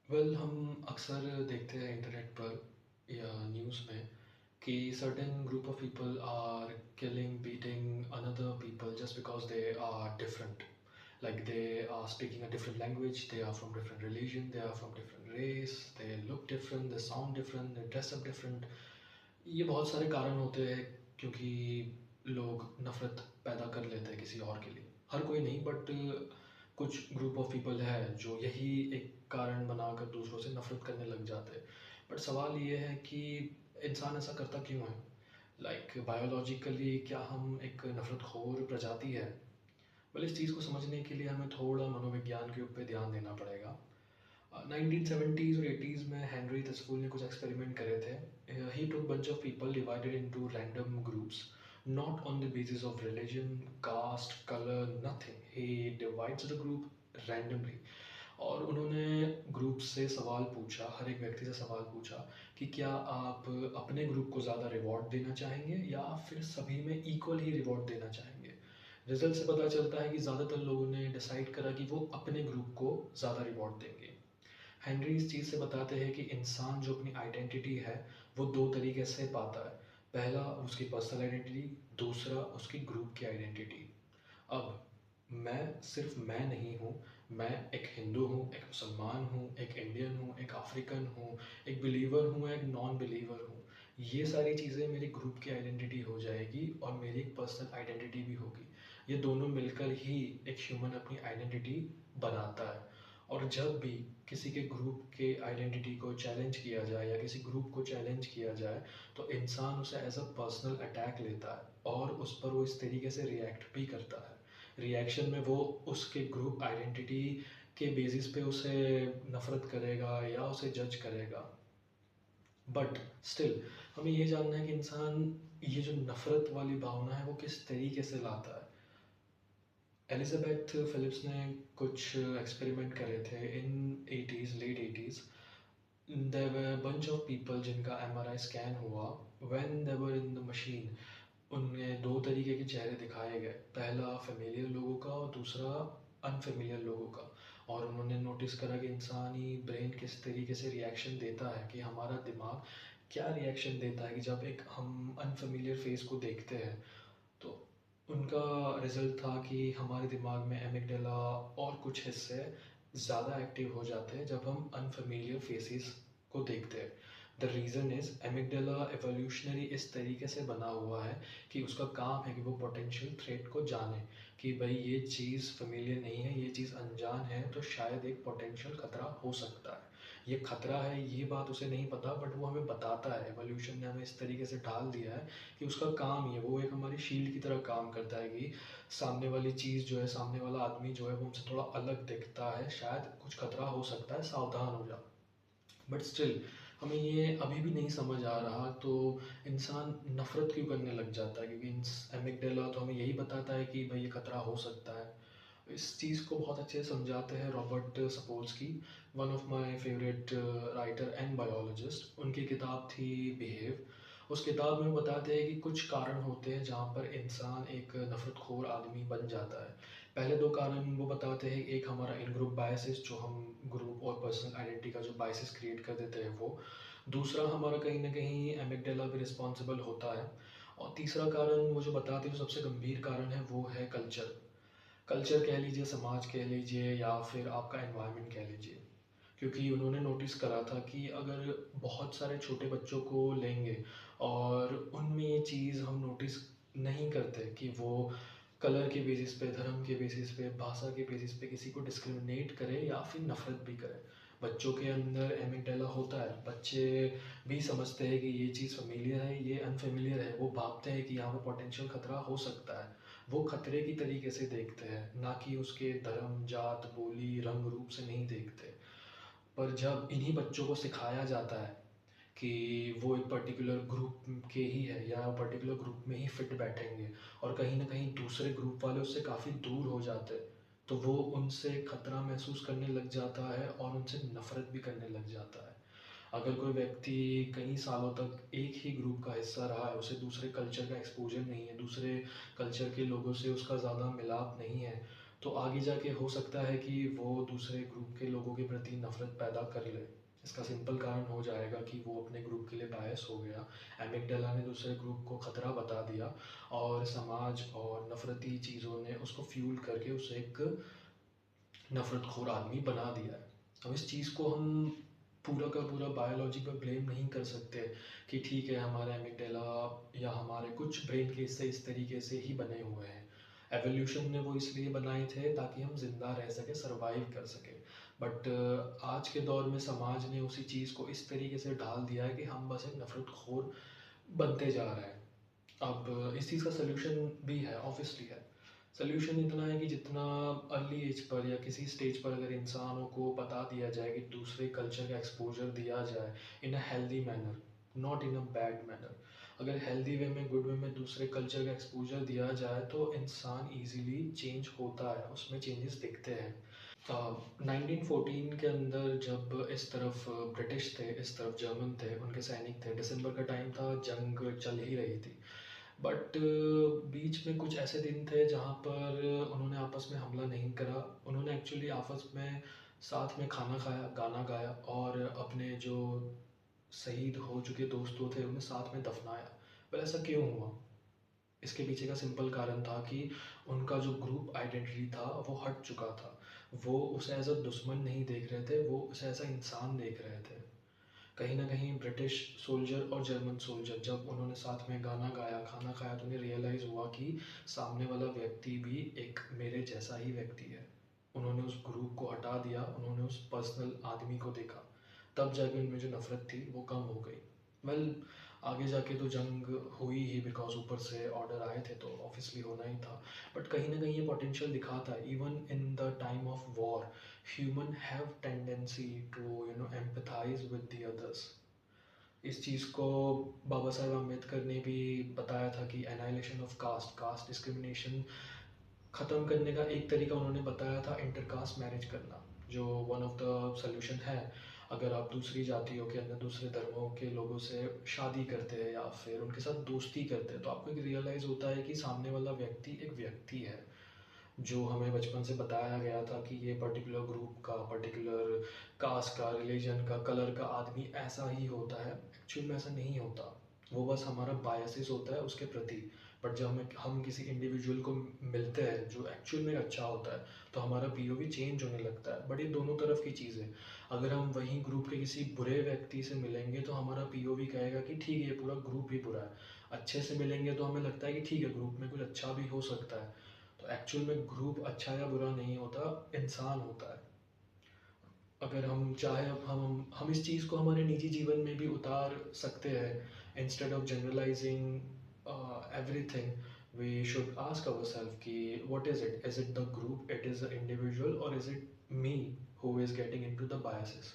हम अक्सर देखते हैं इंटरनेट पर या न्यूज़ में कि certain group of people are killing beating another people just because they are different, like they are speaking a different language, they are from different religion, they are from different race, they look different, they sound different, they dress up different. ये बहुत सारे कारण होते हैं क्योंकि लोग नफ़रत पैदा कर लेते हैं किसी और के लिए। हर कोई नहीं, बट कुछ ग्रुप ऑफ पीपल है जो यही एक कारण बनाकर दूसरों से नफ़रत करने लग जाते हैं। बट सवाल ये है कि इंसान ऐसा करता क्यों है? लाइक बायोलॉजिकली क्या हम एक नफ़रतखोर प्रजाति है? इस चीज़ को समझने के लिए हमें थोड़ा मनोविज्ञान के ऊपर ध्यान देना पड़ेगा। 1970s और 80s में हेनरी तस्फूल ने कुछ एक्सपेरिमेंट करे थे। He took bunch of people divided into random groups, not on the basis of religion, caste, colour, nothing. He divides the group randomly. और उन्होंने ग्रुप से सवाल पूछा, हर एक व्यक्ति से सवाल पूछा कि क्या आप अपने ग्रुप को ज़्यादा रिवॉर्ड देना चाहेंगे या फिर सभी में इक्वल ही रिवॉर्ड देना चाहेंगे। रिजल्ट से पता चलता है कि ज़्यादातर लोगों ने डिसाइड करा कि वो अपने ग्रुप को ज़्यादा रिवॉर्ड देंगे। हेनरी इस चीज़ से बताते हैं कि इंसान जो अपनी आइडेंटिटी है वो दो तरीके से पाता है। पहला उसकी पर्सनल आइडेंटिटी, दूसरा उसकी ग्रुप की आइडेंटिटी। अब मैं सिर्फ मैं नहीं हूँ, मैं एक हिंदू हूँ, एक मुसलमान हूँ, एक इंडियन हूँ, एक अफ्रीकन हूँ, एक बिलीवर हूँ, एक नॉन बिलीवर हूँ। ये सारी चीज़ें मेरी ग्रुप की आइडेंटिटी हो जाएगी और मेरी एक पर्सनल आइडेंटिटी भी होगी। ये दोनों मिलकर ही एक ह्यूमन अपनी आइडेंटिटी बनाता है। और जब भी किसी के ग्रुप के आइडेंटिटी को चैलेंज किया जाए या किसी ग्रुप को चैलेंज किया जाए तो इंसान उसे एज अ पर्सनल अटैक लेता है और उस पर वो इस तरीके से रिएक्ट भी करता है। रिएक्शन में वो उसके ग्रुप आइडेंटिटी के बेसिस पे उसे नफ़रत करेगा या उसे जज करेगा। बट स्टिल हमें ये जानना है कि इंसान ये जो नफ़रत वाली भावना है वो किस तरीके से लाता है। एलिजाबेथ फिलिप्स ने कुछ एक्सपेरिमेंट करे थे in 80s, late 80s। There were bunch of people जिनका एमआरआई स्कैन हुआ when they were in the machine. उनमें दो तरीके के चेहरे दिखाए गए, पहला फेमिलियर लोगों का और दूसरा अनफेमिलियर लोगों का। और उन्होंने नोटिस करा कि इंसानी ब्रेन किस तरीके से रिएक्शन देता है, कि हमारा दिमाग क्या रिएक्शन देता है कि जब एक हम अनफेमिलियर फेस को देखते हैं। तो उनका रिजल्ट था कि हमारे दिमाग में एमिगडाला और कुछ हिस्से ज़्यादा एक्टिव हो जाते हैं जब हम अनफेमिलियर फेसेस को देखते हैं। The reason is amygdala evolutionary इस तरीके से बना हुआ है कि उसका काम है कि वो पोटेंशियल थ्रेट को जाने, कि भाई ये चीज़ फेमिलियर नहीं है, ये चीज़ अनजान है, तो शायद एक पोटेंशियल खतरा हो सकता है। ये खतरा है ये बात उसे नहीं पता, बट वो हमें बताता है। एवोल्यूशन ने हमें इस तरीके से ढाल दिया है कि उसका काम ही है, वो एक हमारी शील्ड की तरह काम करता है कि सामने वाली चीज़ जो है, सामने वाला आदमी जो है वो हमसे थोड़ा अलग दिखता है, शायद कुछ खतरा हो सकता है, सावधान हो जा। बट स्टिल हमें ये अभी भी नहीं समझ आ रहा, तो इंसान नफ़रत क्यों करने लग जाता है? क्योंकि एमिगडाला तो हमें यही बताता है कि भाई ये खतरा हो सकता है। इस चीज़ को बहुत अच्छे से समझाते हैं Robert Sapolsky, one of my favourite writer and biologist. उनकी किताब थी बिहेव। उस किताब में वो बताते हैं कि कुछ कारण होते हैं जहाँ पर इंसान एक नफ़रतखोर आदमी बन जाता है। पहले दो कारण वो बताते हैं, एक हमारा इन ग्रुप बायसेस, जो हम ग्रुप और पर्सनल आइडेंटिटी का जो बायसेस क्रिएट कर देते हैं वो। दूसरा हमारा कहीं न कहीं एमिगडाला भी रिस्पॉन्सिबल होता है। और तीसरा कारण वो जो बताते हैं, जो सबसे गंभीर कारण है, वो है कल्चर। कल्चर कह लीजिए, समाज कह लीजिए, या फिर आपका एनवायरनमेंट कह लीजिए। क्योंकि उन्होंने नोटिस करा था कि अगर बहुत सारे छोटे बच्चों को लेंगे और उनमें ये चीज़ हम नोटिस नहीं करते कि वो कलर के बेसिस पे, धर्म के बेसिस पे, भाषा के बेसिस पे किसी को डिस्क्रिमिनेट करे या फिर नफ़रत भी करे। बच्चों के अंदर एमिगडाला होता है, बच्चे भी समझते हैं कि ये चीज़ फ़ेमिलियर है, ये अनफ़ेमिलियर है। वो भाबते हैं कि यहाँ पे पोटेंशियल खतरा हो सकता है। वो खतरे की तरीके से देखते हैं, ना कि उसके धर्म, जात, बोली, रंग, रूप से नहीं देखते। पर जब इन्हीं बच्चों को सिखाया जाता है कि वो एक पर्टिकुलर ग्रुप के ही है या पर्टिकुलर ग्रुप में ही फिट बैठेंगे और कहीं न कहीं दूसरे ग्रुप वाले उससे काफ़ी दूर हो जाते हैं, तो वो उनसे खतरा महसूस करने लग जाता है और उनसे नफ़रत भी करने लग जाता है। अगर कोई व्यक्ति कई सालों तक एक ही ग्रुप का हिस्सा रहा है, उसे दूसरे कल्चर का एक्सपोज़र नहीं है, दूसरे कल्चर के लोगों से उसका ज़्यादा मिलाप नहीं है, तो आगे जाके हो सकता है कि वो दूसरे ग्रुप के लोगों के प्रति नफरत पैदा कर ले। इसका सिंपल कारण हो जाएगा कि वो अपने ग्रुप के लिए बायस हो गया। एमिगडाला ने दूसरे ग्रुप को खतरा बता दिया और समाज और नफरती चीज़ों ने उसको फ्यूल करके उसे एक नफरतखोर आदमी बना दिया है। अब इस चीज़ को हम पूरा का पूरा बायोलॉजी पर ब्लेम नहीं कर सकते कि ठीक है हमारे एमिगडाला या हमारे कुछ ब्रेन के हिस्से इस तरीके से ही बने हुए हैं। एवोल्यूशन ने वो इसलिए बनाए थे ताकि हम जिंदा रह सके, सरवाइव कर सके। बट आज के दौर में समाज ने उसी चीज़ को इस तरीके से ढाल दिया है कि हम बस एक नफरतखोर बनते जा रहे हैं। अब इस चीज़ का सल्यूशन भी है, ऑब्वियसली है। सल्यूशन इतना है कि जितना अर्ली एज पर या किसी स्टेज पर अगर इंसानों को बता दिया जाए कि दूसरे कल्चर का एक्सपोजर दिया जाए in a healthy manner, not in a bad manner. अगर हेल्दी वे में, गुड वे में दूसरे कल्चर का एक्सपोजर दिया जाए तो इंसान इजीली चेंज होता है, उसमें चेंजेस दिखते हैं। 1914 के अंदर जब इस तरफ ब्रिटिश थे, इस तरफ जर्मन थे, उनके सैनिक थे, दिसंबर का टाइम था, जंग चल ही रही थी। बट बीच में कुछ ऐसे दिन थे जहाँ पर उन्होंने आपस में हमला नहीं करा। उन्होंने एक्चुअली आपस में साथ में खाना खाया, गाना गाया और अपने जो शहीद हो चुके दोस्तों थे उन्हें साथ में दफनाया। पर ऐसा क्यों हुआ? इसके पीछे का सिंपल कारण था कि उनका जो ग्रुप आइडेंटिटी था वो हट चुका था। वो उसे एज अ दुश्मन नहीं देख रहे थे, वो उसे एज अ इंसान देख रहे थे। कहीं ना कहीं ब्रिटिश सोल्जर और जर्मन सोल्जर जब उन्होंने साथ में गाना गाया, खाना खाया, तो उन्हें रियलाइज़ हुआ कि सामने वाला व्यक्ति भी एक मेरे जैसा ही व्यक्ति है। उन्होंने उस ग्रुप को हटा दिया, उन्होंने उस पर्सनल आदमी को देखा। तब जाके उनमें जो नफ़रत थी वो कम हो गई। वेल, आगे जाके तो जंग हुई ही, बिकॉज ऊपर से ऑर्डर आए थे तो ऑब्वियसली होना ही था। बट कहीं ना कहीं ये पोटेंशियल दिखाता है, even in the time of war human have tendency to empathize with the others। इस चीज़ को बाबा साहेब अम्बेडकर ने भी बताया था कि annihilation of caste, caste discrimination ख़त्म करने का एक तरीका उन्होंने बताया था इंटरकास्ट मैरिज करना, जो वन ऑफ द सोल्यूशन है। अगर आप दूसरी जातियों के अंदर दूसरे धर्मों के लोगों से शादी करते हैं या फिर उनके साथ दोस्ती करते हैं तो आपको एक रियलाइज़ होता है कि सामने वाला व्यक्ति एक व्यक्ति है। जो हमें बचपन से बताया गया था कि ये पर्टिकुलर ग्रुप का, पर्टिकुलर कास्ट का, रिलीजन का, कलर का आदमी ऐसा ही होता है, एक्चुअल में ऐसा नहीं होता। वो बस हमारा बायसेस होता है उसके प्रति। बट जब हम किसी इंडिविजुअल को मिलते हैं जो एक्चुअल में अच्छा होता है तो हमारा पीओवी चेंज होने लगता है। बट ये दोनों तरफ की चीज़ है। अगर हम वहीं ग्रुप के किसी बुरे व्यक्ति से मिलेंगे तो हमारा पीओवी कहेगा कि ठीक है ये पूरा ग्रुप ही बुरा है। अच्छे से मिलेंगे तो हमें लगता है कि ठीक है ग्रुप में कुछ अच्छा भी हो सकता है। तो एक्चुअल में ग्रुप अच्छा या बुरा नहीं होता, इंसान होता है। अगर हम चाहे हम इस चीज़ को हमारे निजी जीवन में भी उतार सकते हैं। Instead of generalising everything, we should ask our self कि what is it the group, it is a individual, और is it me who is getting into the biases.